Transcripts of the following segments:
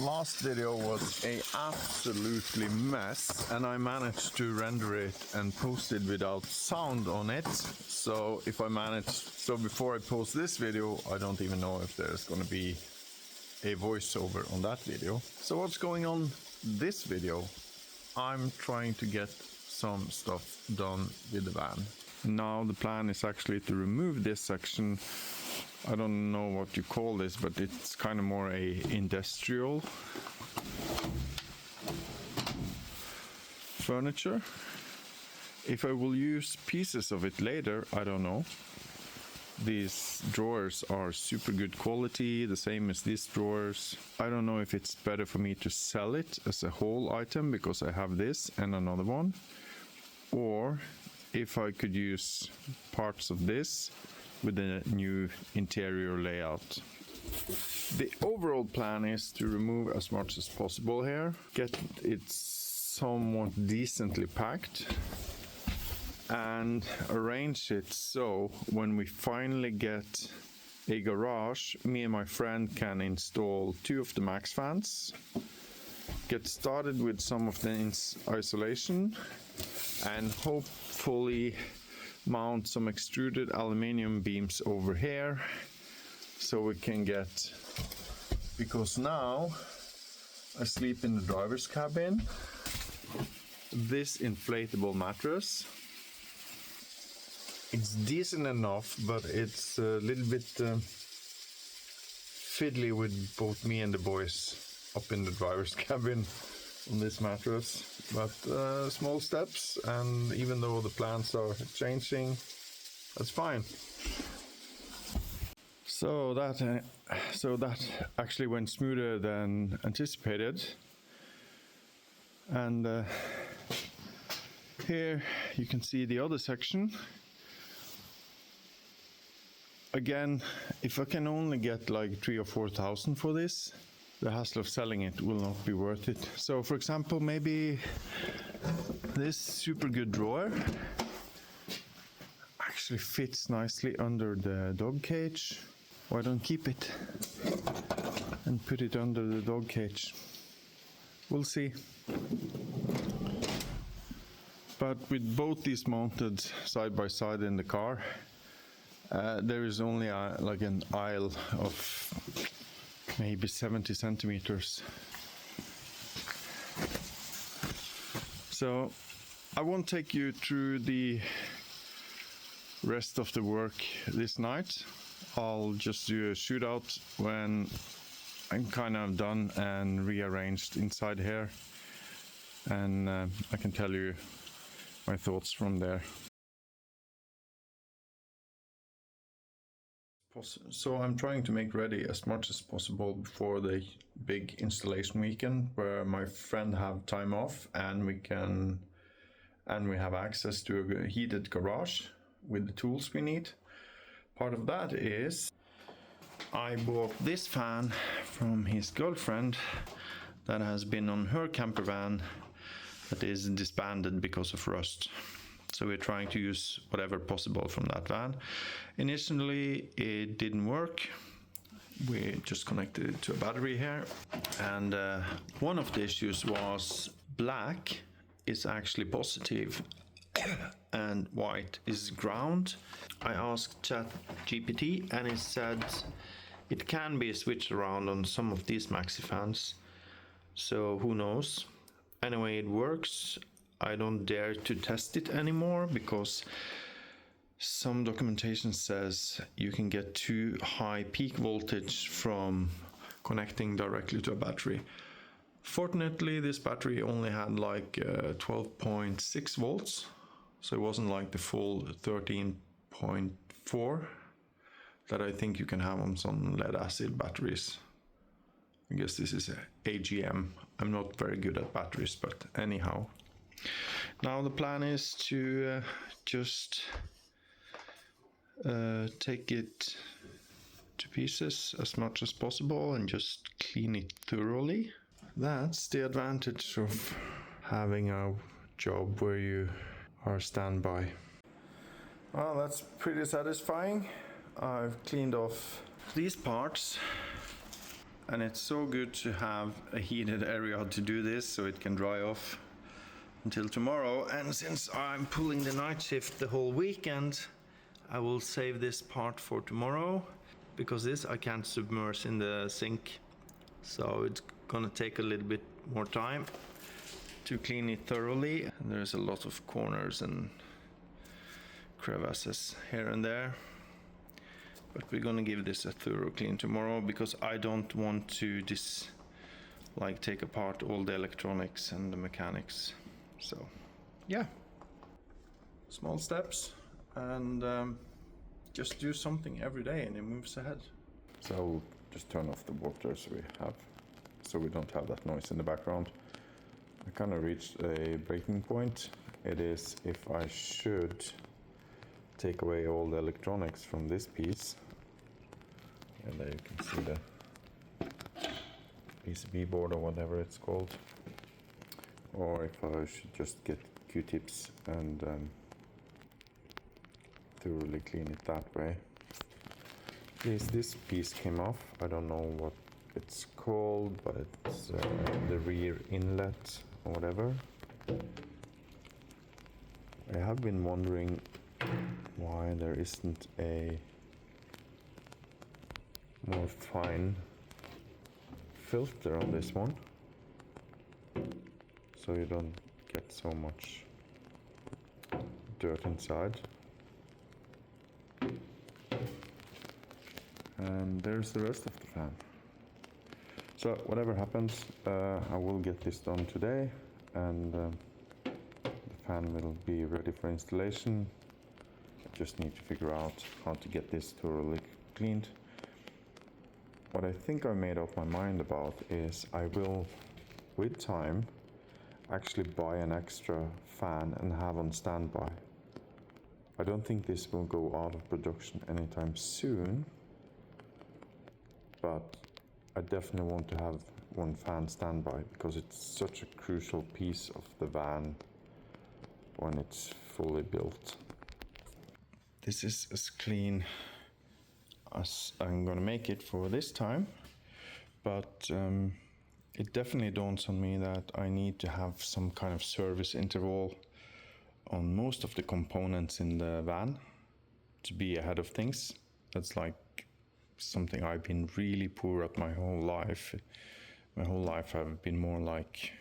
Last video was a absolutely mess, and I managed to render it and post it without sound on it. So before I post this video, I don't even know if there's going to be a voiceover on that video. So what's going on this video? I'm trying to get some stuff done with the van. Now the plan is actually to remove this section. I don't know what you call this, but it's kind of more a industrial furniture. If I will use pieces of it later, I don't know. These drawers are super good quality, the same as these drawers. I don't know if it's better for me to sell it as a whole item because I have this and another one, or if I could use parts of this with a new interior layout. The overall plan is to remove as much as possible here, get it somewhat decently packed, and arrange it so when we finally get a garage, me and my friend can install 2 of the Maxfans, get started with some of the isolation, and hopefully mount some extruded aluminium beams over here so we can get, because now I sleep in the driver's cabin, this inflatable mattress. It's decent enough, but it's a little bit fiddly with both me and the boys up in the driver's cabin on this mattress, but small steps, and even though the plans are changing, that's fine. So that actually went smoother than anticipated, and here you can see the other section. Again, if I can only get like 3,000 or 4,000 for this, the hassle of selling it will not be worth it. So for example, maybe this super good drawer actually fits nicely under the dog cage. Why don't keep it and put it under the dog cage? We'll see. But with both these mounted side by side in the car, there is only like an aisle of maybe 70 centimeters. So I won't take you through the rest of the work this night. I'll just do a shootout when I'm kind of done and rearranged inside here, and I can tell you my thoughts from there. So I'm trying to make ready as much as possible before the big installation weekend, where my friend have time off and we have access to a heated garage with the tools we need. Part of that is I bought this fan from his girlfriend that has been on her camper van that is disbanded because of rust. So we're trying to use whatever possible from that van. Initially, it didn't work. We just connected it to a battery here. And one of the issues was black is actually positive and white is ground. I asked ChatGPT and it said it can be switched around on some of these Maxfans. So who knows? Anyway, it works. I don't dare to test it anymore because some documentation says you can get too high peak voltage from connecting directly to a battery. Fortunately, this battery only had like 12.6 volts, so it wasn't like the full 13.4 that I think you can have on some lead acid batteries. I guess this is a AGM. I'm not very good at batteries, but anyhow. Now the plan is to just take it to pieces as much as possible and just clean it thoroughly. That's the advantage of having a job where you are standby. Well, that's pretty satisfying. I've cleaned off these parts And it's so good to have a heated area to do this so it can dry off until tomorrow. And since I'm pulling the night shift the whole weekend, I will save this part for tomorrow, because this I can't submerge in the sink. So it's gonna take a little bit more time to clean it thoroughly. And there's a lot of corners and crevices here and there. But we're gonna give this a thorough clean tomorrow, because I don't want to take apart all the electronics and the mechanics. So yeah, small steps, and just do something every day and it moves ahead. So I'll just turn off the water so we don't have that noise in the background. I kind of reached a breaking point. It is if I should take away all the electronics from this piece, and there you can see the PCB board or whatever it's called, or if I should just get Q-tips and thoroughly clean it that way. This piece came off. I don't know what it's called, but it's the rear inlet or whatever. I have been wondering why there isn't a more fine filter on this one, so you don't get so much dirt inside. And there's the rest of the fan. So whatever happens, I will get this done today, and the fan will be ready for installation. I just need to figure out how to get this thoroughly cleaned. What I think I made up my mind about is I will, with time, actually buy an extra fan and have on standby. I don't think this will go out of production anytime soon, but I definitely want to have one fan standby, because it's such a crucial piece of the van when it's fully built. This is as clean as I'm gonna make it for this time, but it definitely dawns on me that I need to have some kind of service interval on most of the components in the van to be ahead of things. That's like something I've been really poor at my whole life. My whole life I've been more like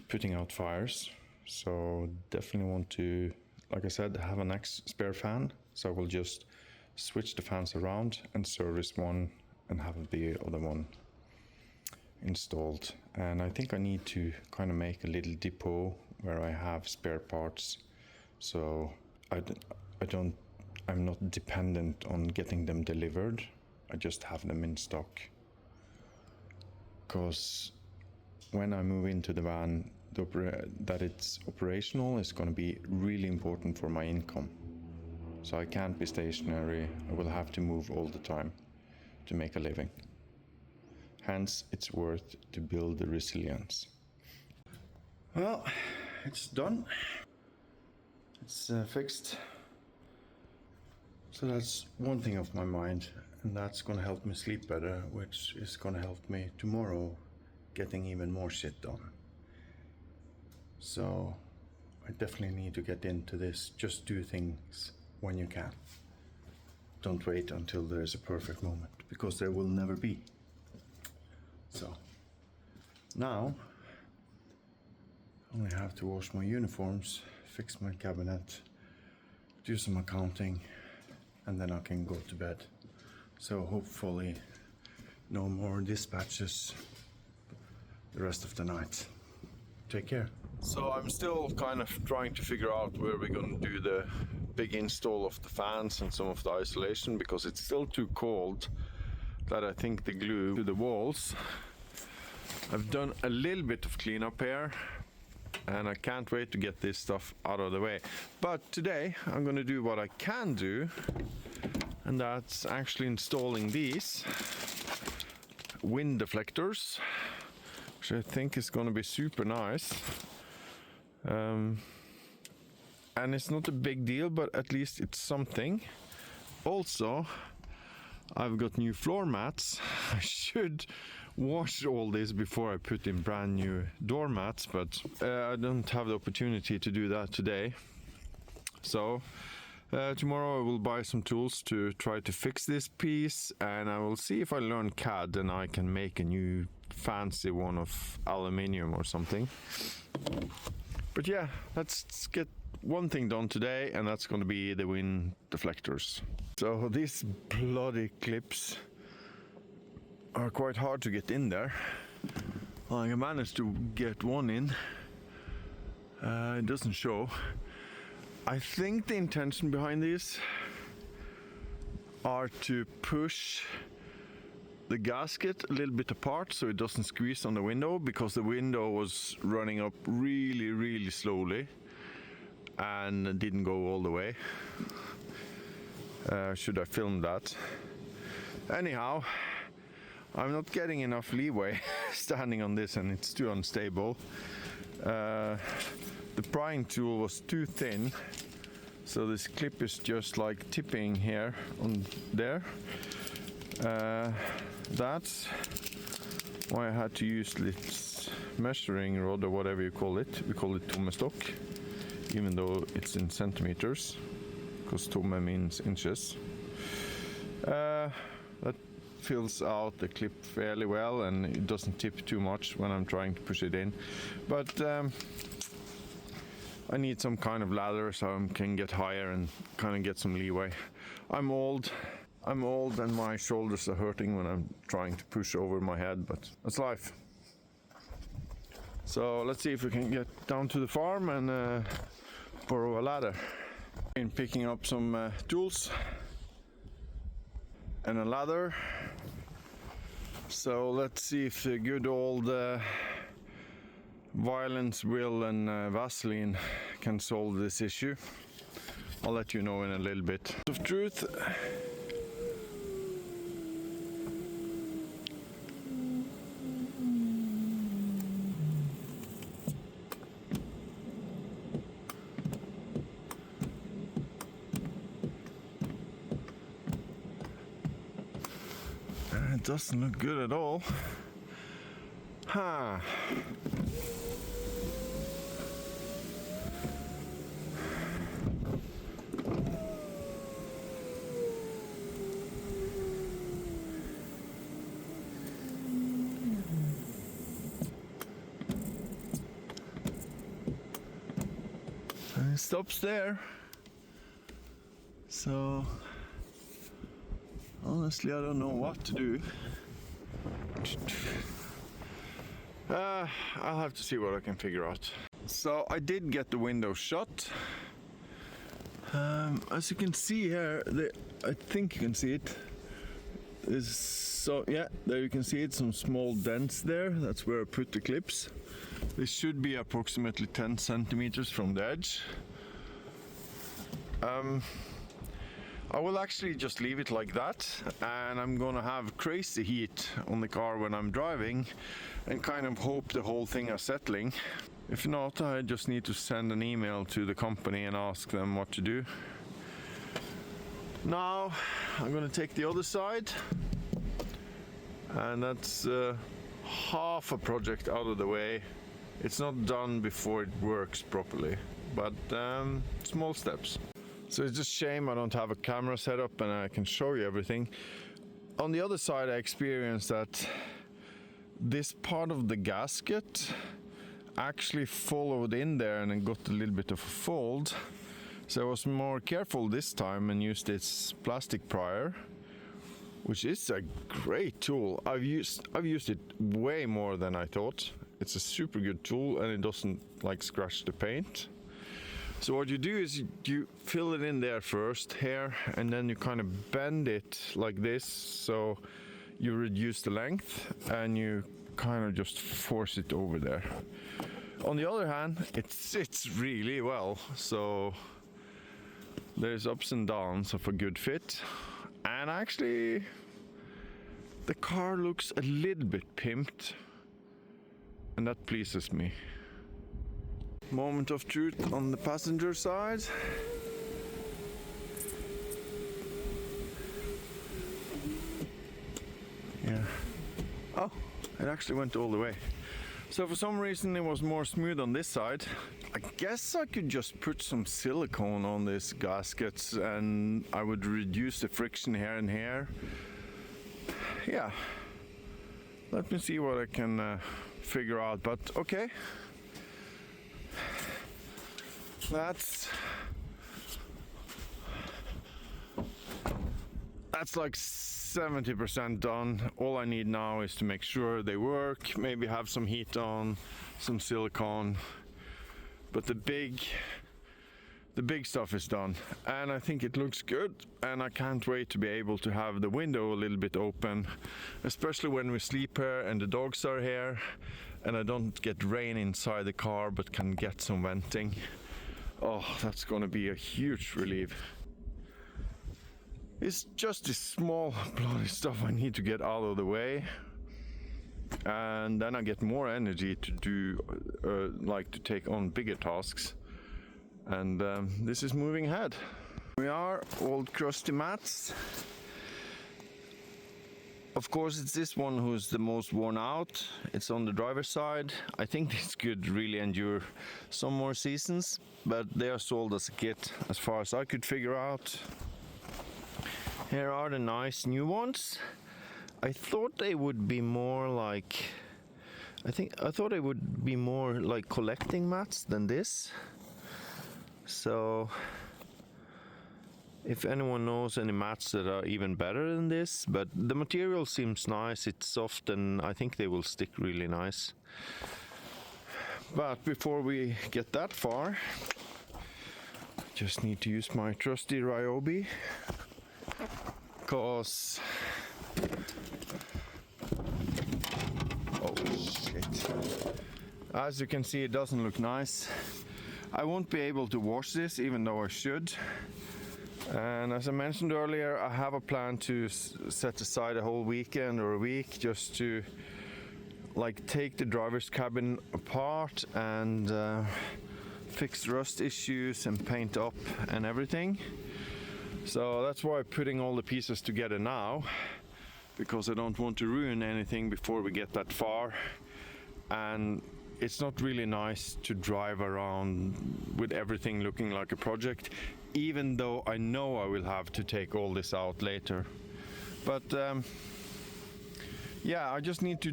putting out fires. So definitely want to, like I said, have an spare fan. So I will just switch the fans around and service one and have the other one installed. And I think I need to kind of make a little depot where I have spare parts, so I'm not dependent on getting them delivered. I just have them in stock, because when I move into the van, that it's operational is going to be really important for my income. So I can't be stationary. I will have to move all the time to make a living. Hence, it's worth to build the resilience. Well, it's done. It's fixed. So that's one thing off my mind, and that's gonna help me sleep better, which is gonna help me tomorrow getting even more shit done. So I definitely need to get into this. Just do things when you can. Don't wait until there's a perfect moment, because there will never be. So now I only have to wash my uniforms, fix my cabinet, do some accounting, and then I can go to bed. So hopefully no more dispatches the rest of the night. Take care. So I'm still kind of trying to figure out where we're going to do the big install of the fans and some of the isolation, because it's still too cold that I think the glue to the walls. I've done a little bit of cleanup here, and I can't wait to get this stuff out of the way. But today I'm going to do what I can do, and that's actually installing these wind deflectors, which I think is going to be super nice. And it's not a big deal, but at least it's something. Also, I've got new floor mats. I should wash all this before I put in brand new doormats, but I don't have the opportunity to do that today. So tomorrow I will buy some tools to try to fix this piece, and I will see if I learn CAD and I can make a new fancy one of aluminium or something. But yeah, let's get one thing done today, and that's going to be the wind deflectors. So these bloody clips are quite hard to get in there. I managed to get one in. It doesn't show. I think the intention behind these are to push the gasket a little bit apart so it doesn't squeeze on the window, because the window was running up really slowly and didn't go all the way. Should I film that? Anyhow, I'm not getting enough leeway standing on this, and it's too unstable. The prying tool was too thin, so this clip is just like tipping here on there. That's why I had to use this measuring rod, or whatever you call it. We call it tommestokk, even though it's in centimeters, because tomme means inches. That fills out the clip fairly well, and it doesn't tip too much when I'm trying to push it in. But I need some kind of ladder so I can get higher and kind of get some leeway. I'm old and my shoulders are hurting when I'm trying to push over my head, but that's life. So let's see if we can get down to the farm and borrow a ladder. In picking up some tools and a ladder. So let's see if the good old violence, will and Vaseline can solve this issue. I'll let you know in a little bit. Of truth. It doesn't look good at all. Huh. And it stops there. So honestly, I don't know what to do. I'll have to see what I can figure out. So I did get the window shut. As you can see here, I think you can see it. So yeah, there you can see it, some small dents there. That's where I put the clips. This should be approximately 10 centimeters from the edge. I will actually just leave it like that, and I'm gonna have crazy heat on the car when I'm driving and kind of hope the whole thing is settling. If not, I just need to send an email to the company and ask them what to do. Now I'm gonna take the other side, and that's half a project out of the way. It's not done before it works properly, but small steps. So it's just a shame I don't have a camera set up and I can show you everything. On the other side, I experienced that this part of the gasket actually followed in there and it got a little bit of a fold. So I was more careful this time and used this plastic prior, which is a great tool. I've used it way more than I thought. It's a super good tool and it doesn't like scratch the paint. So what you do is you fill it in there first here, and then you kind of bend it like this, so you reduce the length and you kind of just force it over there. On the other hand, it sits really well, so there's ups and downs of a good fit. And actually the car looks a little bit pimped, and that pleases me. Moment of truth on the passenger side. Yeah. Oh, it actually went all the way. So for some reason it was more smooth on this side. I guess I could just put some silicone on these gaskets and I would reduce the friction here and here. Yeah. Let me see what I can figure out, but okay. That's like 70% done. All I need now is to make sure they work, maybe have some heat on, some silicone. But the big stuff is done, and I think it looks good, and I can't wait to be able to have the window a little bit open, especially when we sleep here and the dogs are here, and I don't get rain inside the car but can get some venting. Oh, that's gonna be a huge relief. It's just this small bloody stuff I need to get out of the way, and then I get more energy to do like to take on bigger tasks. And this is moving ahead. We are old crusty mats. Of course, it's this one who's the most worn out. It's on the driver's side. I think this could really endure some more seasons, but they are sold as a kit as far as I could figure out. Here are the nice new ones. I thought they would be more like, I thought they would be more like collecting mats than this. So if anyone knows any mats that are even better than this, but the material seems nice, it's soft, and I think they will stick really nice. But before we get that far, I just need to use my trusty Ryobi, cause oh shit, as you can see, it doesn't look nice. I won't be able to wash this, even though I should. And as I mentioned earlier, I have a plan to set aside a whole weekend or a week just to like take the driver's cabin apart and fix rust issues and paint up and everything. So that's why I'm putting all the pieces together now, because I don't want to ruin anything before we get that far. And it's not really nice to drive around with everything looking like a project, even though I know I will have to take all this out later. But yeah, I just need to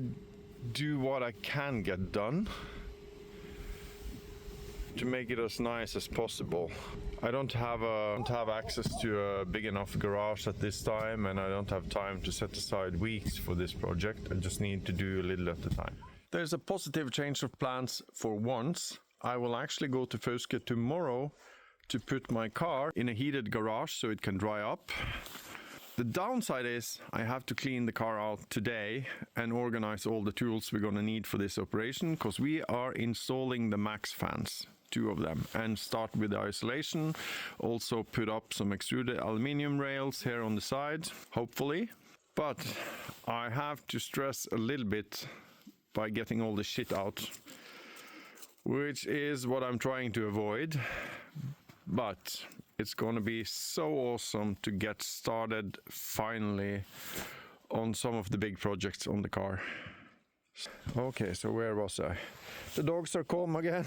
do what I can get done to make it as nice as possible. I don't have access to a big enough garage at this time, and I don't have time to set aside weeks for this project. I just need to do a little at a time. There's a positive change of plans for once. I will actually go to Fauske tomorrow to put my car in a heated garage so it can dry up. The downside is I have to clean the car out today and organize all the tools we're going to need for this operation, because we are installing the Maxfans, 2 of them, and start with the isolation. Also put up some extruded aluminium rails here on the side, hopefully. But I have to stress a little bit by getting all the shit out, which is what I'm trying to avoid. But it's gonna be so awesome to get started finally on some of the big projects on the car. Okay, so where was I? The dogs are calm again.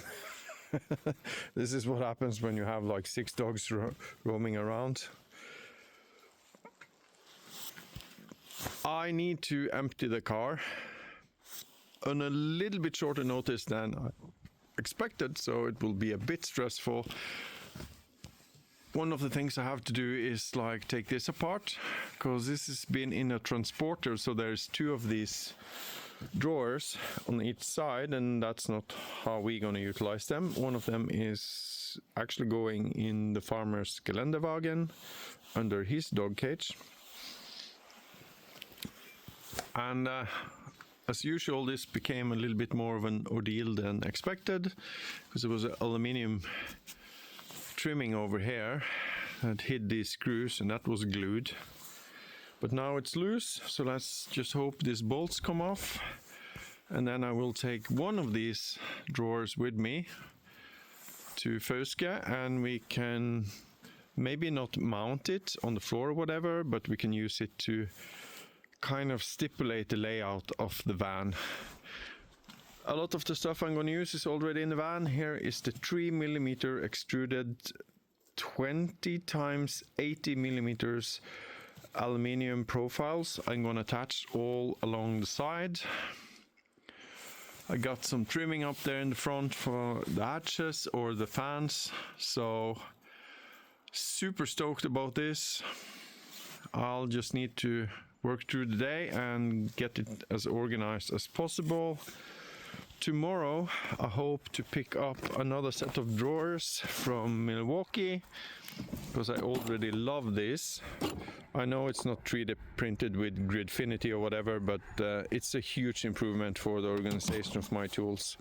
This is what happens when you have like 6 dogs roaming around. I need to empty the car on a little bit shorter notice than I expected, so it will be a bit stressful. One of the things I have to do is like take this apart, because this has been in a transporter, so there's 2 of these drawers on each side, and that's not how we're going to utilize them. One of them is actually going in the farmer's Geländewagen under his dog cage. And as usual, this became a little bit more of an ordeal than expected, because there was an aluminium trimming over here that hid these screws, and that was glued. But now it's loose, so let's just hope these bolts come off, and then I will take one of these drawers with me to Fauske, and we can maybe not mount it on the floor or whatever, but we can use it to kind of stipulate the layout of the van. A lot of the stuff I'm going to use is already in the van. Here is the 3mm extruded 20 times 80 millimeters aluminium profiles. I'm going to attach all along the side. I got some trimming up there in the front for the hatches or the fans, so super stoked about this. I'll just need to work through the day and get it as organized as possible. Tomorrow I hope to pick up another set of drawers from Milwaukee, because I already love this. I know it's not 3D printed with Gridfinity or whatever, but it's a huge improvement for the organization of my tools.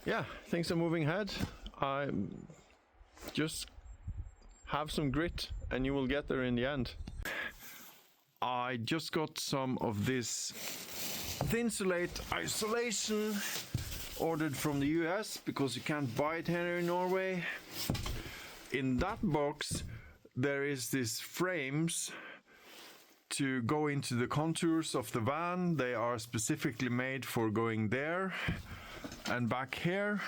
Yeah, things are moving ahead. I just have some grit and you will get there in the end. I just got some of this Thinsulate isolation ordered from the US because you can't buy it here in Norway. In that box there is these frames to go into the contours of the van. They are specifically made for going there and back here.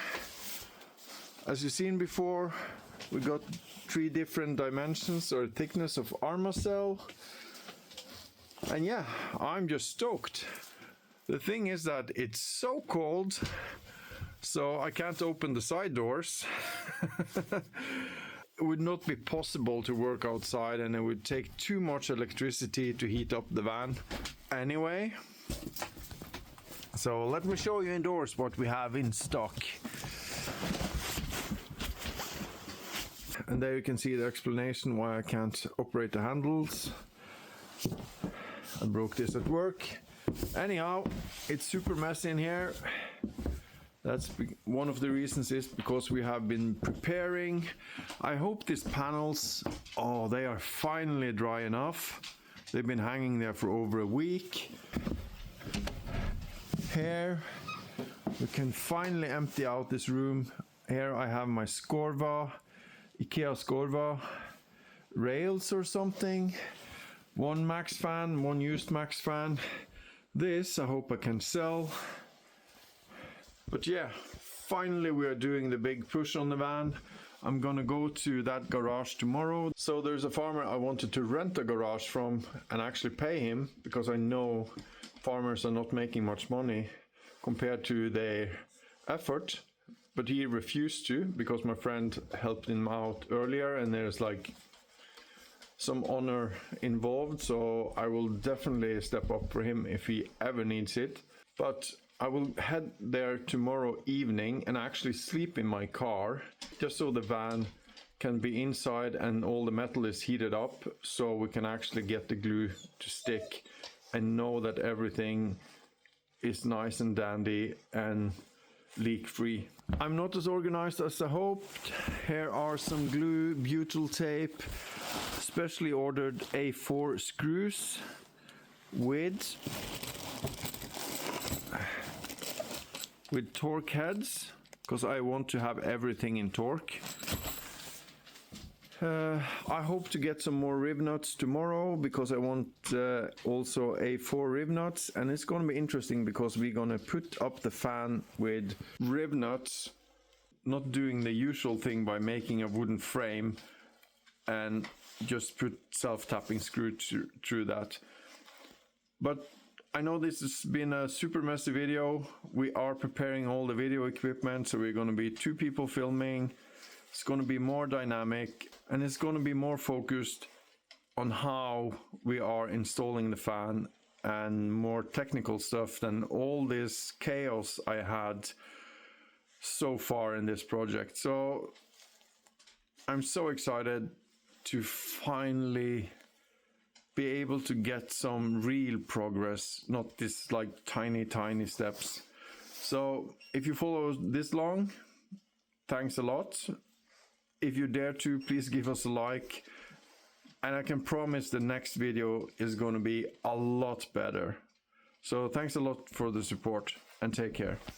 As you've seen before, we got 3 different dimensions or thickness of Armacell. And yeah, I'm just stoked. The thing is that it's so cold, so I can't open the side doors. It would not be possible to work outside, and it would take too much electricity to heat up the van anyway. So let me show you indoors what we have in stock. And there you can see the explanation why I can't operate the handles. I broke this at work. Anyhow, it's super messy in here. That's one of the reasons is because we have been preparing. I hope these panels, oh, they are finally dry enough. They've been hanging there for over a week. Here, we can finally empty out this room. Here I have my Skorva, IKEA Skorva rails or something. One Maxfan, one used Maxfan. This I hope I can sell. But yeah, finally we are doing the big push on the van. I'm gonna go to that garage tomorrow. So there's a farmer I wanted to rent a garage from and actually pay him, because I know farmers are not making much money compared to their effort. But he refused to, because my friend helped him out earlier and there's like some honor involved, so I will definitely step up for him if he ever needs it. But I will head there tomorrow evening and actually sleep in my car, just so the van can be inside and all the metal is heated up, so we can actually get the glue to stick and know that everything is nice and dandy and leak free. I'm not as organized as I hoped. Here are some glue, butyl tape, specially ordered A4 screws with torque heads, because I want to have everything in torque. I hope to get some more rib nuts tomorrow, because I want also A4 rib nuts, and it's going to be interesting because we're going to put up the fan with rib nuts, not doing the usual thing by making a wooden frame and just put self-tapping screw through that. But I know this has been a super messy video. We are preparing all the video equipment, so we're going to be 2 people filming. It's going to be more dynamic and it's going to be more focused on how we are installing the fan and more technical stuff than all this chaos I had so far in this project. So I'm so excited to finally be able to get some real progress, not this like tiny steps. So if you follow this long, thanks a lot. If you dare to, please give us a like, and I can promise the next video is going to be a lot better. So thanks a lot for the support and take care.